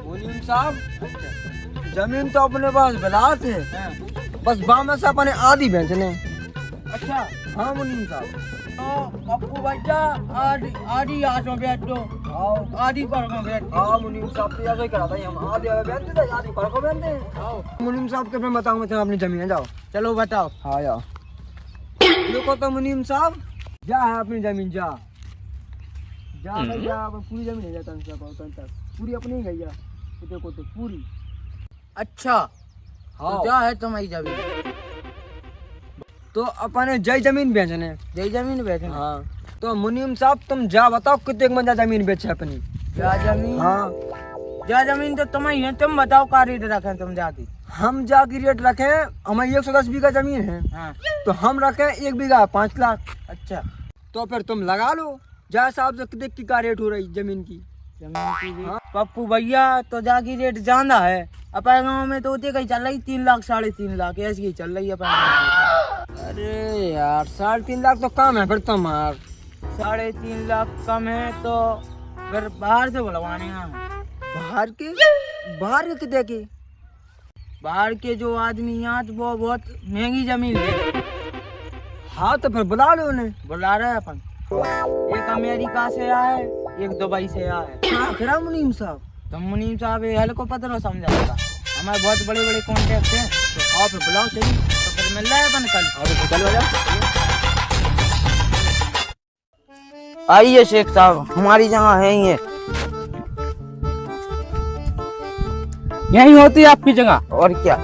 मुनीम साहब, जमीन तो अपने पास बिलात है, बस बामे से अपने आधी बेचने। अच्छा हाँ मुनीम साहब। तो पप्पू बच्चा आधी आठों बैठ दो, आधी पर में बैठ दो। हाँ मुनीम साहब तो ऐसा ही करा था, हम आधी बेचते थे, आधी पर को बेचते हैं। मुनीम साहब के मैं बताऊंगा तो अपनी जमीन जाओ। चलो बताओ। हाँ जाओ। देखो तो मुनीम साहब, जा है अपनी जमीन, जा जा भाई जा, पूरी जमीन है जाता तक पूरी अपनी ही गई है। देखो तो पूरी। अच्छा हाँ तो क्या है तुम्हारी जमीन? तो अपने जय जमीन बेचने। जय जमीन बेचना। हाँ तो मुनीम साहब तुम जा बताओ कितने मंजा जमीन बेचे अपनी। क्या जमीन? हाँ क्या जमीन तो तुम्हारी है, तुम बताओ क्या रेट रखे तुम जाती। हम जा की रेट रखे, हमारी 110 बीघा जमीन है। हाँ। तो हम रखे 1 बीघा 5 लाख। अच्छा तो फिर तुम लगा लो जा साहब से कितने की का रेट हो रही जमीन की। जमीन की रेट? हाँ। पप्पू भैया तो जाकी रेट ज्यादा है। अपने गाँव में तो होती कहीं चल रही 3 लाख 3.5 लाख ऐसी ही चल रही है अपने गाँव में। अरे यार 3.5 लाख तो कम है फिर तुम्हार। 3.5 लाख कम है तो फिर बाहर से बुलवाने हैं। बाहर के कितने की? बाहर के जो आदमी यहाँ तो वो बहुत महंगी जमीन ले। हाँ तो फिर बुला लो उन्हें। बुला रहे हैं अपन। एक अमेरिका से आया है, एक दुबई से आया है। हाँ खरा मुनीम साहब। तो मुनीम साहब ये हल को पता समझाएगा, हमारे बहुत बड़े बड़े कॉन्टेक्ट हैं। तो आप बुलाओ चाहिए। तो फिर मिल रहा है अपन कल। चलो जाओ। आइए शेख साहब, हमारी जगह है ये, यही होती है आपकी जगह। और क्या?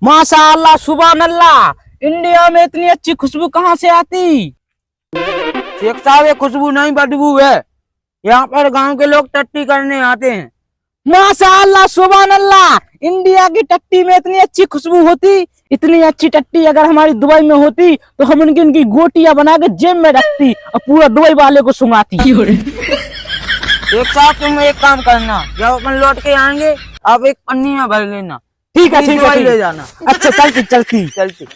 माशाअल्लाह सुभान अल्लाह, इंडिया में इतनी अच्छी खुशबू कहाँ से आती? शेख साहब ये खुशबू नहीं बदबू है, यहाँ पर गांव के लोग टट्टी करने आते हैं। माशाअल्लाह सुभान अल्लाह, इंडिया की टट्टी में इतनी अच्छी खुशबू होती। इतनी अच्छी टट्टी अगर हमारी दुबई में होती तो हम इनकी गोटियां बना के जेब में रखती और पूरा दुबई वाले को सुंघाती। एक साथ तुम एक काम करना, जब अपन लौट के आएंगे आप एक पन्नी में भर लेना। ठीक है ले जाना। अच्छा चलती चलती चलती।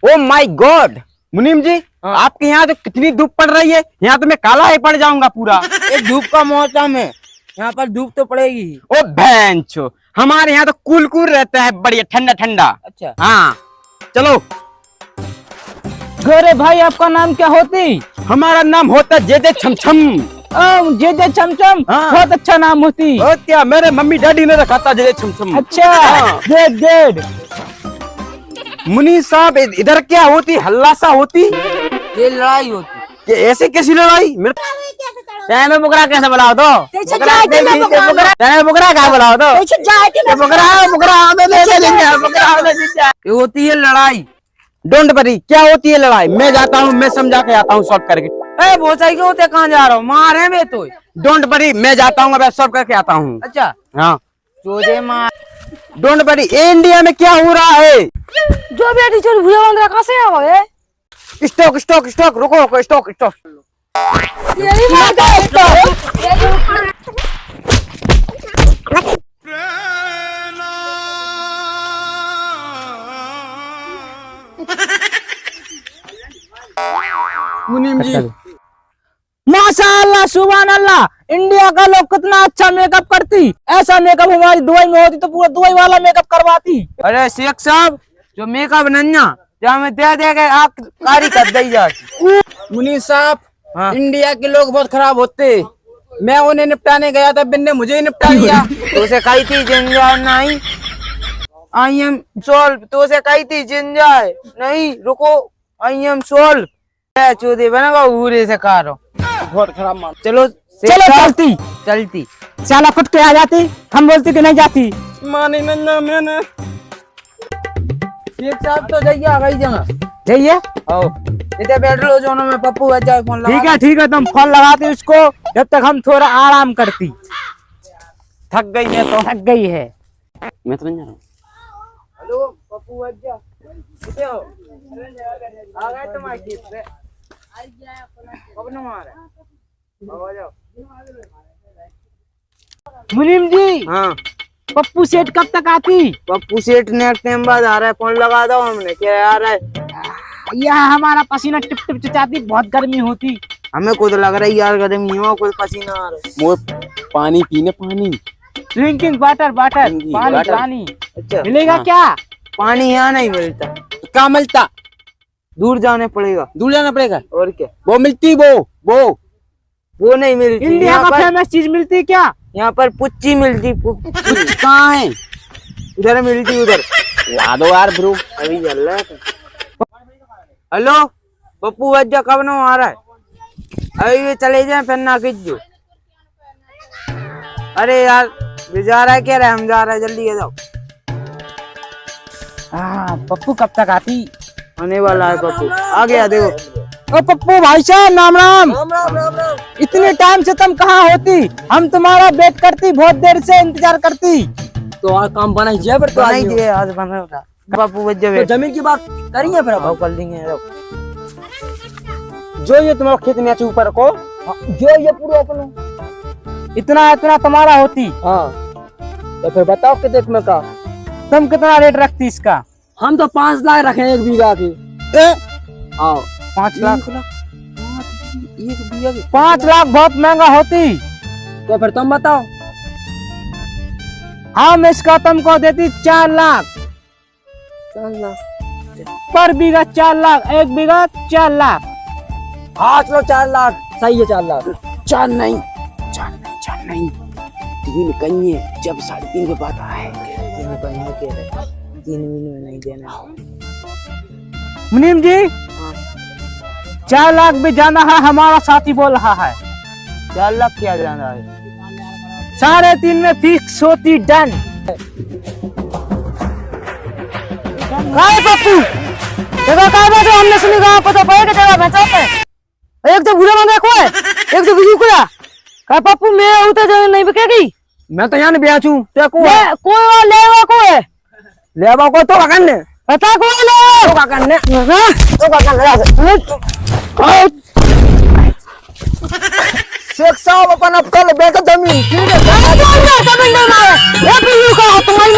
ओ माय गॉड मुनीम जी, आपके यहाँ तो कितनी धूप पड़ रही है, यहाँ तो मैं काला ही पड़ जाऊंगा पूरा। ये धूप का मौसम है, यहाँ पर धूप तो पड़ेगी ही। ओ भैंचो, हमारे यहाँ तो कूल कूल रहता है, बढ़िया ठंडा ठंडा। अच्छा हाँ चलो। गोरे भाई आपका नाम क्या होती? हमारा नाम होता जे जे छमछम। जे जे छमछम, हाँ। बहुत अच्छा नाम होती। और क्या, मेरे मम्मी डैडी ने रखा था जे जे छमछम। अच्छा हाँ। Good good. मुनीम साहब इधर क्या होती, हल्ला सा होती? ये लड़ाई होती। कि ऐसे कैसी लड़ाई? मेरे में बुकरा कैसे बुलाओ तो? बुकरा क्या बुलाओ तो? ये होती है लड़ाई। डोंट वरी, क्या होती है लड़ाई? मैं जाता हूँ, मैं समझा के आता हूँ सॉल्व करके। बहुत सही होते, कहाँ जा रहा हूँ? मारे में तो। डोंट वरी, मैं जाता हूँ, मैं सॉल्व करके आता हूँ। अच्छा हाँ चोदे मार। डोंट वरी, इंडिया में क्या हो रहा है? जो बेटी चोर भूया बंद रखा से आओ ये। स्टॉक स्टॉक स्टॉक, रुको स्टॉक स्टॉक। यही बात है स्टॉक। मुनीम जी माशाअल्लाह सुभान अल्लाह, इंडिया का लोग कितना अच्छा मेकअप करती। ऐसा मेकअप हमारी दुबई में होती तो पूरा दुबई वाला मेकअप करवाती। अरे शेख साहब, जो मेकअप नन्या जहाँ में दे के आँख कारी कर दी जाती। मुनीम साहब, हाँ। इंडिया के लोग बहुत खराब होते, मैं उन्हें निपटाने गया था, बिन ने मुझे ही निपटा दिया। तो उसे कही थी जिंजा नहीं, आई एम सॉल्व। तो उसे कही थी जिंजा नहीं, रुको आई एम सॉल्व। चौधरी बनेगा पूरे से कारो, बहुत खराब मान। चलो चलो चलती चलती। साला खुद के आ जाती, हम बोलती कि नहीं जाती। मानी नन्ना मैंने। शेख साहब तो जाइए आ गई जगह। जाइए, इधर बैठ लो, जोनों में पप्पू बच्चा फोन लगा। ठीक है, तुम फोन लगाती उसको, जब तक हम थोड़ा आराम करती। थक गई है तो थक गई है। मैं तो नहीं जा रहा हूँ। हेलो पप्पू बच्चा, किथे हो? आ गए तुम्हारे खेत पे? कब न मारे? आ जाओ। मुनीम जी, हाँ पप्पू सेठ कब तक आती? पप्पू सेठ ने टाइम बाद आ रहा है, फोन लगा दो हमने क्या यार है। यह हमारा पसीना टिप टिप चचाती, बहुत गर्मी होती। हमें खुद लग रहा है यार गर्मी हो, कुछ पसीना आ रहा है। वो पानी पीने, पानी ड्रिंकिंग वाटर, वाटर Drinking पानी water। पानी अच्छा मिलेगा हाँ। क्या? पानी यहाँ नहीं मिलता, कहाँ मिलता? दूर जाने पड़ेगा। दूर जाना पड़ेगा। और क्या, वो मिलती, वो नहीं मिलती। इंडिया यहाँ का पर, फेमस चीज मिलती क्या? यहाँ पर पुच्ची मिलती। कहाँ है? उधर मिलती, उधर ला दो यार ब्रो। अभी चल रहा है। हेलो पप्पू बज्जा कब ना आ रहा है? अभी वे चले जाए फिर ना खींचो। अरे यार वे जा रहा है, कह रहा है हम जा रहे हैं, जल्दी आ जाओ। हाँ, पप्पू कब तक आती? आने वाला है पप्पू, आ गया देखो। ओ पप्पू भाई साहब, राम राम। राम राम राम राम। इतने टाइम से तुम कहाँ होती? हम तुम्हारा वेट करती, बहुत देर से इंतजार करती। तो आज काम बना ही जाए, पर तो तो आज नहीं नहीं दिए, आज बन रहा था। पप्पू बज्जा तो वे जमीन की बात करेंगे फिर अब। कर देंगे। जो ये तुम्हारा खेत में ऊपर को, जो ये पूरा अपना। इतना इतना तुम्हारा होती। हाँ तो फिर बताओ कितने में का। तुम कितना रेट रखती इसका? हम तो 5 लाख रखे हैं 1 बीघा की। हाँ 5 लाख। 1 बीघा की। 5 लाख बहुत महंगा होती। तो फिर तुम बताओ। हम इसका तुमको देती 4 लाख 4 लाख पर बीघा। 4 लाख, 1 बीघा 4 लाख। हाँ चलो 4 लाख सही है। 4 लाख 4 नहीं, 4 नहीं 3 कहीं है। जब 3.5 के बाद आए 3 महीने में नहीं देना। मुनीम जी, 4 लाख भी जाना है, हमारा साथी बोल रहा है। 4 लाख क्या जाना है? 3.5 में फिक्स होती, डन। पप्पू देखो क्या बात है, हमने सुनी कहा पता पड़ेगा जगह बचाते। एक तो बुरा मंगा को है, एक तो बिजू कुड़ा। कहा पप्पू मैं उतर जो नहीं बिकेगी। मैं तो यहाँ नहीं ब्याह छू। ते को ले कोई और लेवा को है, लेबा को तो करने पता को ले तो का करने हाँ? तो का करने शेख साहब अपन अब कल बेच जमीन। ठीक है तुम्हारी